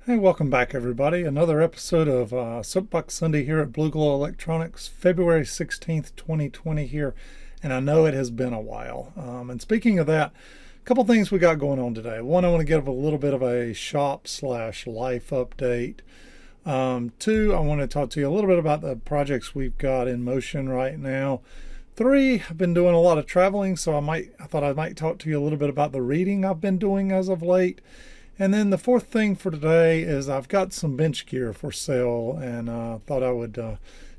Hey, welcome back everybody. Another episode of Soapbox Sunday here at Blue Glow Electronics, February 16th, 2020 here. And I know it has been a while. And speaking of that, a couple things we got going on today. One, I want to give a little bit of a shop/life update. Two, I want to talk to you a little bit about the projects we've got in motion right now. Three, I've been doing a lot of traveling, so I thought I might talk to you a little bit about the reading I've been doing as of late. And then the fourth thing for today is I've got some bench gear for sale, and thought I would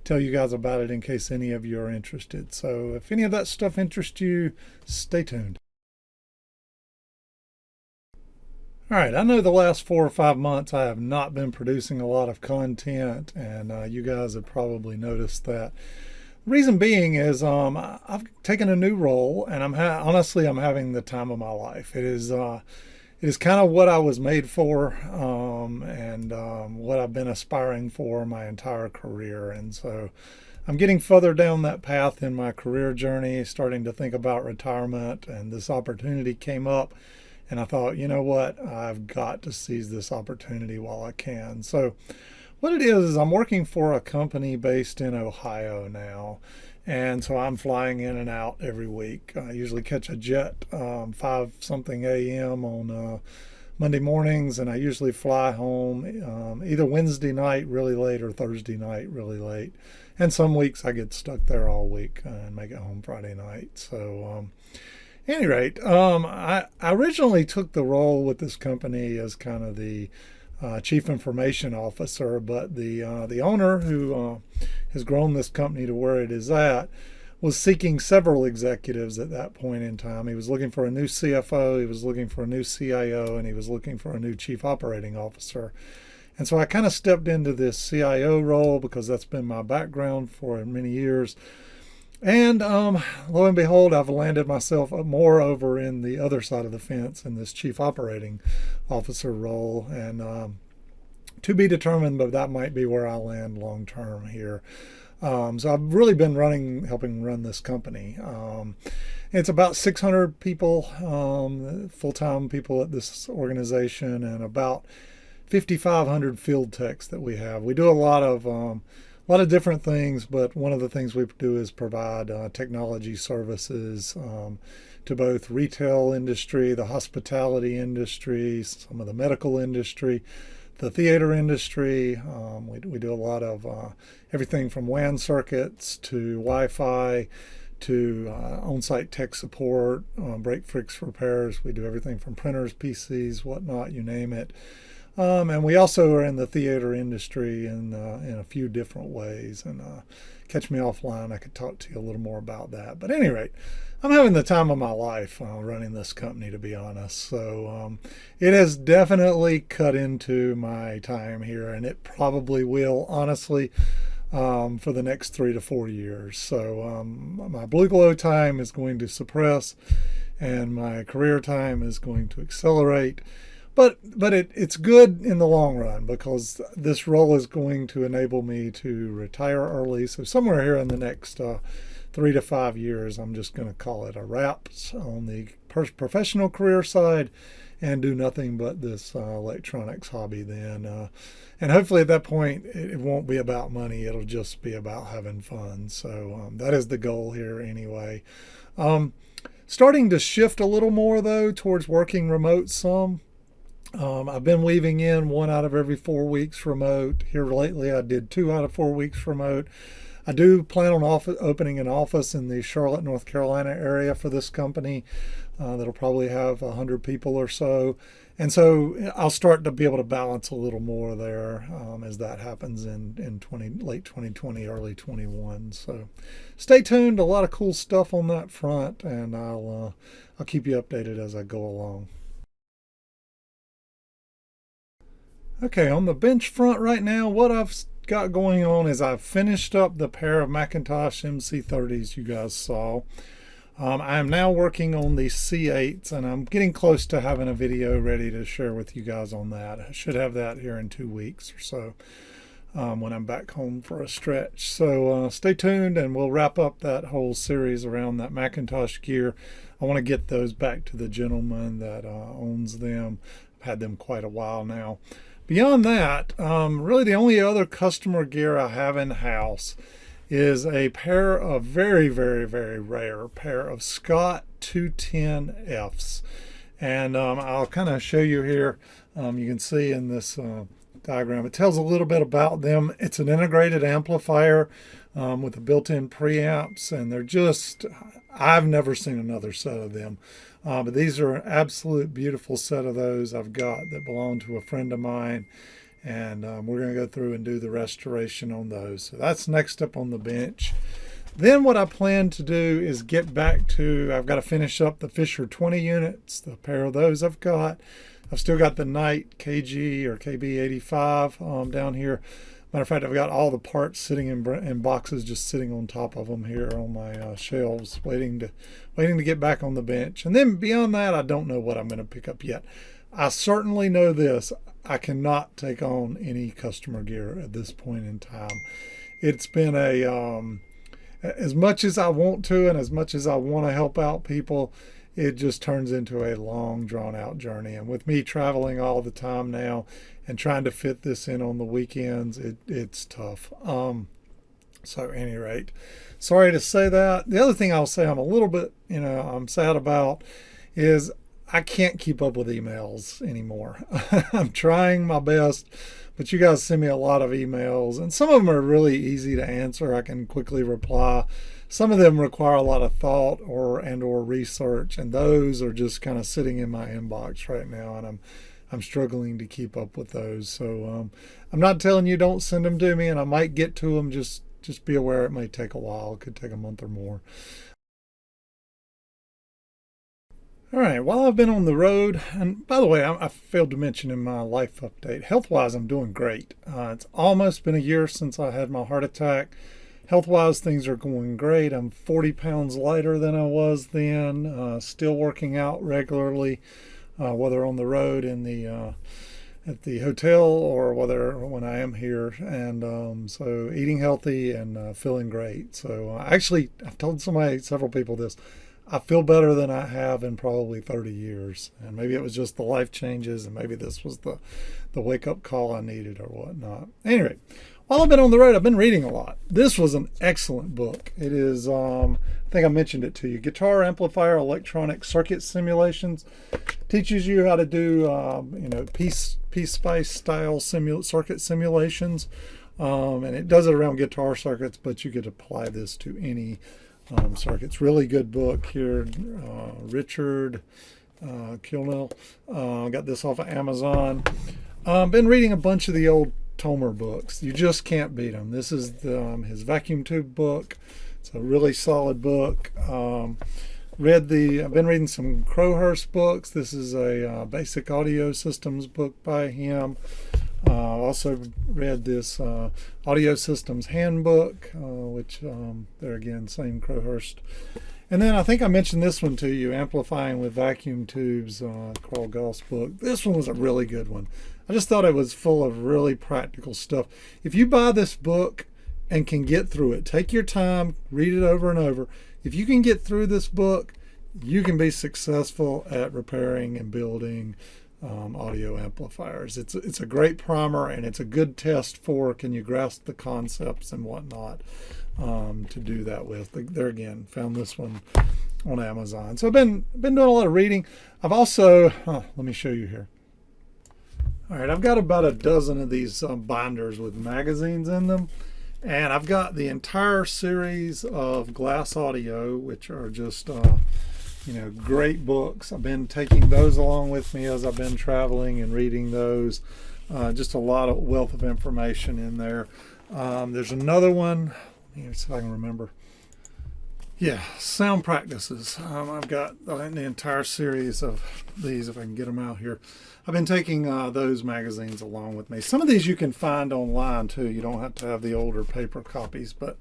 tell you guys about it in case any of you are interested. So if any of that stuff interests you, stay tuned. All right, I know the last 4 or 5 months I have not been producing a lot of content, and you guys have probably noticed that. Reason being is I've taken a new role, and honestly I'm having the time of my life. It is kind of what I was made for, and what I've been aspiring for my entire career. And so I'm getting further down that path in my career journey, starting to think about retirement, and this opportunity came up. And I thought, you know what, I've got to seize this opportunity while I can. So what it is I'm working for a company based in Ohio now. And so I'm flying in and out every week. I usually catch a jet 5 something a.m. on Monday mornings, and I usually fly home either Wednesday night really late or Thursday night really late. And some weeks I get stuck there all week and make it home Friday night. So at any rate, I originally took the role with this company as kind of the chief information officer, but the owner who has grown this company to where it is at was seeking several executives at that point in time. He was looking for a new CFO, he was looking for a new CIO, and he was looking for a new chief operating officer. And so I kind of stepped into this CIO role because that's been my background for many years. And lo and behold, I've landed myself more over in the other side of the fence in this chief operating officer role. And to be determined, but that might be where I land long term here. So I've really been helping run this company. It's about 600 people, full-time people at this organization, and about 5,500 field techs that we have. We do a lot of different things, but one of the things we do is provide technology services to both retail industry, the hospitality industry, some of the medical industry, the theater industry. We do a lot of everything from WAN circuits to Wi-Fi to on-site tech support, break fix repairs. We do everything from printers, PCs, whatnot, you name it. And we also are in the theater industry in a few different ways. And catch me offline, I could talk to you a little more about that. But at any rate, I'm having the time of my life running this company, to be honest. So it has definitely cut into my time here, and it probably will, honestly, for the next 3 to 4 years. So my Blue Glow time is going to suppress, and my career time is going to accelerate. But it's good in the long run because this role is going to enable me to retire early. So somewhere here in the next 3 to 5 years, I'm just going to call it a wrap on the professional career side and do nothing but this electronics hobby then. And hopefully at that point, it won't be about money. It'll just be about having fun. So that is the goal here anyway. Starting to shift a little more, though, towards working remote some. I've been weaving in 1 out of every 4 weeks remote. Here lately I did 2 out of 4 weeks remote. I do plan on opening an office in the Charlotte, North Carolina area for this company that'll probably have 100 people or so. And so I'll start to be able to balance a little more there as that happens in late 2020, early 21. So stay tuned. A lot of cool stuff on that front, and I'll keep you updated as I go along. Okay, on the bench front right now, what I've got going on is I've finished up the pair of McIntosh MC30s you guys saw. I am now working on the C8s, and I'm getting close to having a video ready to share with you guys on that. I should have that here in 2 weeks or so when I'm back home for a stretch. So stay tuned, and we'll wrap up that whole series around that McIntosh gear. I want to get those back to the gentleman that owns them. I've had them quite a while now. Beyond that, really the only other customer gear I have in house is a pair of very, very, very rare pair of Scott 210Fs. And I'll kind of show you here. You can see in this diagram, it tells a little bit about them. It's an integrated amplifier with the built-in preamps, and they're just, I've never seen another set of them. But these are an absolute beautiful set of those I've got that belong to a friend of mine. And we're going to go through and do the restoration on those. So that's next up on the bench. Then what I plan to do is get back to, I've got to finish up the Fisher 20 units, the pair of those I've got. I've still got the Knight KG or KB85 down here. Matter of fact, I've got all the parts sitting in boxes, just sitting on top of them here on my shelves, waiting to get back on the bench. And then beyond that, I don't know what I'm going to pick up yet. I certainly know this. I cannot take on any customer gear at this point in time. It's been as much as I want to and as much as I want to help out people, it just turns into a long, drawn-out journey. And with me traveling all the time now and trying to fit this in on the weekends, it's tough. So at any rate, sorry to say that. The other thing I'll say I'm a little bit, I'm sad about is I can't keep up with emails anymore. I'm trying my best, but you guys send me a lot of emails, and some of them are really easy to answer. I can quickly reply. Some of them require a lot of thought or research, and those are just kind of sitting in my inbox right now, and I'm struggling to keep up with those. So I'm not telling you don't send them to me, and I might get to them. Just be aware it may take a while. It could take a month or more. All right, while I've been on the road, and by the way, I failed to mention in my life update, health-wise, I'm doing great. It's almost been a year since I had my heart attack. Health-wise, things are going great. I'm 40 pounds lighter than I was then, still working out regularly, whether on the road at the hotel or whether when I am here. And so eating healthy and feeling great. So actually, I've told several people this. I feel better than I have in probably 30 years. And maybe it was just the life changes, and maybe this was the wake-up call I needed or whatnot. Anyway, while I've been on the road, I've been reading a lot. This was an excellent book. It is, I think I mentioned it to you, Guitar Amplifier Electronic Circuit Simulations. Teaches you how to do, Piece Spice style circuit simulations. And it does it around guitar circuits, but you could apply this to any circuits. Really good book here. Richard Kilnell. Got this off of Amazon. Been reading a bunch of the old Tomer books. You just can't beat them. This is his vacuum tube book. It's a really solid book. I've been reading some Crowhurst books. This is a basic audio systems book by him. Also read this Audio Systems Handbook, which there again, same Crowhurst. And then I think I mentioned this one to you, Amplifying with Vacuum Tubes, Carl Goss book. This one was a really good one. I just thought it was full of really practical stuff. If you buy this book and can get through it, take your time, read it over and over. If you can get through this book, you can be successful at repairing and building audio amplifiers. It's a great primer, and it's a good test for can you grasp the concepts and whatnot to do that with. There again, found this one on Amazon. So I've been doing a lot of reading. I've also let me show you here. All right, I've got about a dozen of these binders with magazines in them, and I've got the entire series of Glass Audio, which are just great books. I've been taking those along with me as I've been traveling and reading those. Just a lot of wealth of information in there. There's another one. Let me see if I can remember. Yeah, Sound Practices. I've got the entire series of these, if I can get them out here. I've been taking those magazines along with me. Some of these you can find online too. You don't have to have the older paper copies, but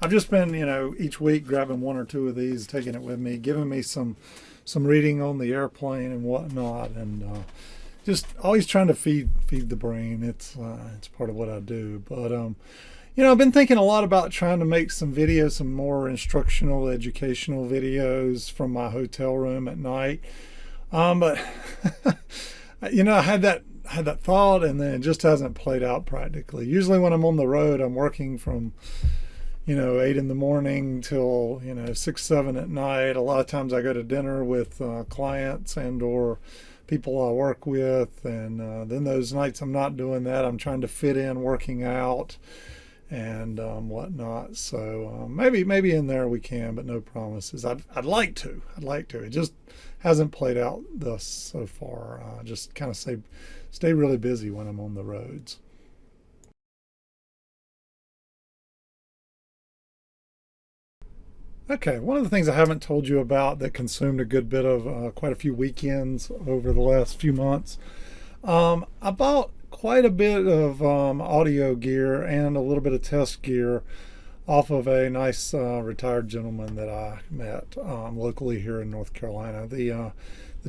I've just been, each week grabbing one or two of these, taking it with me, giving me some reading on the airplane and whatnot, and just always trying to feed the brain. It's part of what I do. But I've been thinking a lot about trying to make some videos, some more instructional, educational videos from my hotel room at night. But I had that had that thought, and then it just hasn't played out practically. Usually when I'm on the road, I'm working from 8 in the morning till 6, 7 at night. A lot of times I go to dinner with clients and or people I work with, and then those nights I'm not doing that. I'm trying to fit in working out and whatnot. So maybe in there we can, but no promises. I'd like to. It just hasn't played out thus so far. Just kind of stay really busy when I'm on the roads. Okay, one of the things I haven't told you about that consumed a good bit of quite a few weekends over the last few months. I bought quite a bit of audio gear and a little bit of test gear off of a nice retired gentleman that I met locally here in North Carolina. The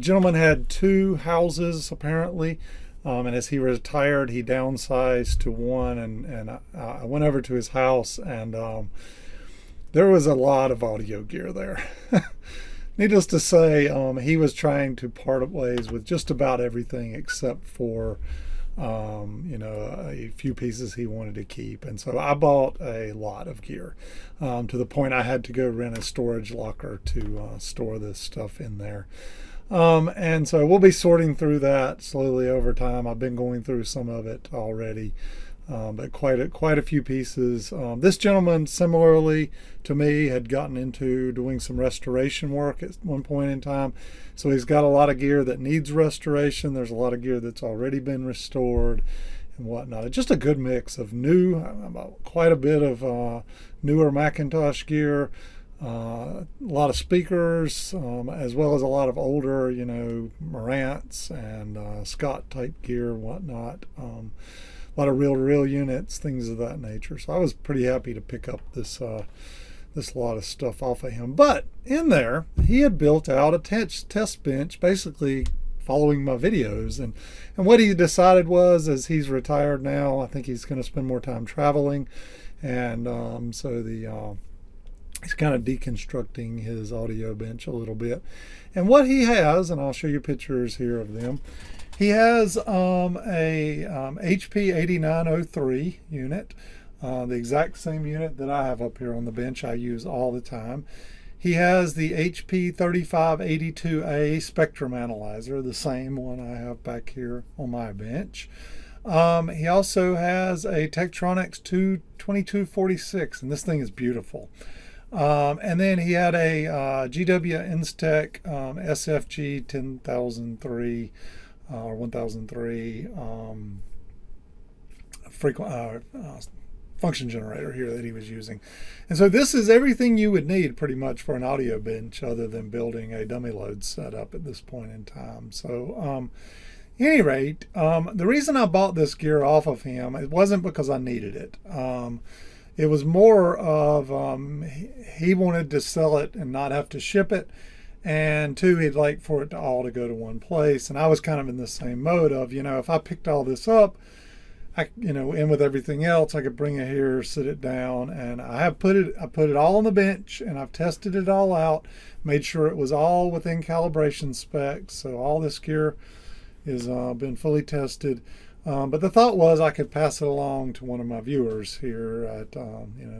gentleman had 2 houses apparently, and as he retired, he downsized to one, and I went over to his house, and there was a lot of audio gear there. Needless to say, he was trying to part ways with just about everything except for a few pieces he wanted to keep. And so I bought a lot of gear to the point I had to go rent a storage locker to store this stuff in there. And so we'll be sorting through that slowly over time. I've been going through some of it already. But quite a few pieces. This gentleman, similarly to me, had gotten into doing some restoration work at one point in time. So he's got a lot of gear that needs restoration. There's a lot of gear that's already been restored and whatnot. It's just a good mix of quite a bit of newer McIntosh gear, a lot of speakers, as well as a lot of older, Marantz and Scott type gear and whatnot. A lot of reel-to-reel units, things of that nature. So I was pretty happy to pick up this lot of stuff off of him. But in there, he had built out a test bench, basically following my videos. And what he decided was, as he's retired now, I think he's going to spend more time traveling. And so he's kind of deconstructing his audio bench a little bit. And what he has, and I'll show you pictures here of them, he has a HP 8903 unit, the exact same unit that I have up here on the bench I use all the time. He has the HP 3582A Spectrum Analyzer, the same one I have back here on my bench. He also has a Tektronix 2246, and this thing is beautiful. And then he had a GW Instech SFG 10003 or 1003 function generator here that he was using. And so this is everything you would need pretty much for an audio bench other than building a dummy load setup at this point in time. So at any rate, the reason I bought this gear off of him, it wasn't because I needed it. It was more of he wanted to sell it and not have to ship it. And 2, he'd like for it all to go to one place. And I was kind of in the same mode of, if I picked all this up, in with everything else, I could bring it here, sit it down, and I put it all on the bench, and I've tested it all out, made sure it was all within calibration specs. So all this gear has been fully tested. But the thought was I could pass it along to one of my viewers here at,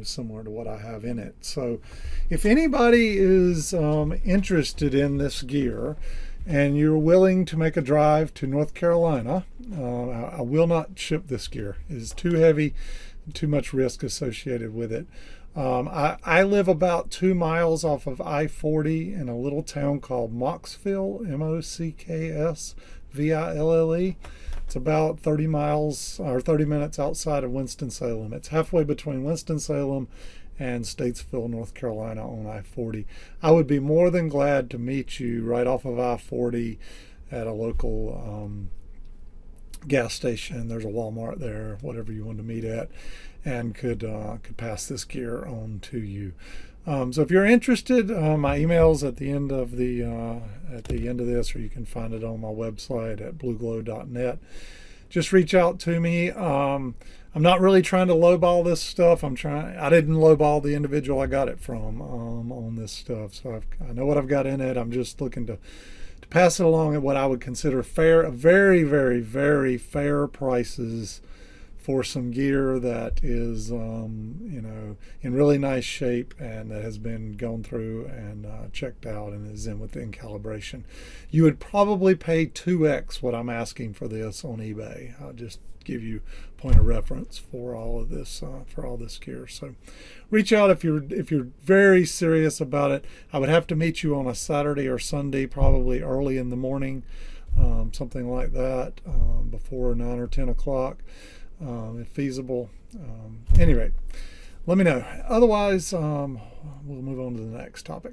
similar to what I have in it. So if anybody is interested in this gear and you're willing to make a drive to North Carolina, I will not ship this gear. It is too heavy, too much risk associated with it. I live about 2 miles off of I-40 in a little town called Mocksville, Mocksville. It's about 30 miles or 30 minutes outside of Winston-Salem. It's halfway between Winston-Salem and Statesville, North Carolina on I-40. I would be more than glad to meet you right off of I-40 at a local gas station. There's a Walmart there, whatever you want to meet at, and could pass this gear on to you. So if you're interested, my email's at the end of this, or you can find it on my website at blueglow.net. Just reach out to me. I'm I'm not really trying to lowball this stuff. I didn't lowball the individual I got it from on this stuff. So I know what I've got in it. I'm just looking to pass it along at what I would consider fair, very, very, very fair prices for some gear that is, you know, in really nice shape and that has been gone through and checked out and is within calibration. You would probably pay 2x what I'm asking for this on eBay. I'll just give you a point of reference for all of this, for all this gear. So reach out if you're very serious about it. I would have to meet you on a Saturday or Sunday, probably early in the morning, something like that, before 9 or 10 o'clock. If feasible. Any rate, let me know. Otherwise, we'll move on to the next topic.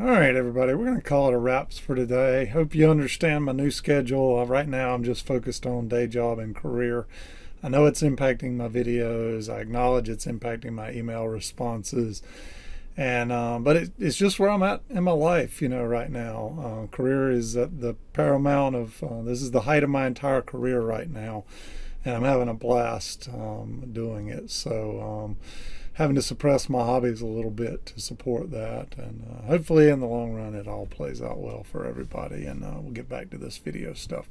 All right, everybody, we're going to call it a wraps for today. Hope you understand my new schedule. Right now, I'm just focused on day job and career. I know it's impacting my videos. I acknowledge it's impacting my email responses. And but it's just where I'm at in my life, you know, right now. Career is at the paramount of, this is the height of my entire career right now. And I'm having a blast doing it. So having to suppress my hobbies a little bit to support that. And hopefully in the long run it all plays out well for everybody. And we'll get back to this video stuff.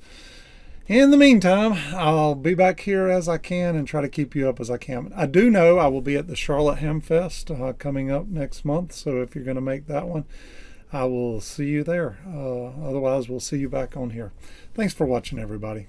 In the meantime, I'll be back here as I can and try to keep you up as I can. I do know I will be at the Charlotte Ham Fest coming up next month. So if you're going to make that one, I will see you there. Otherwise, we'll see you back on here. Thanks for watching, everybody.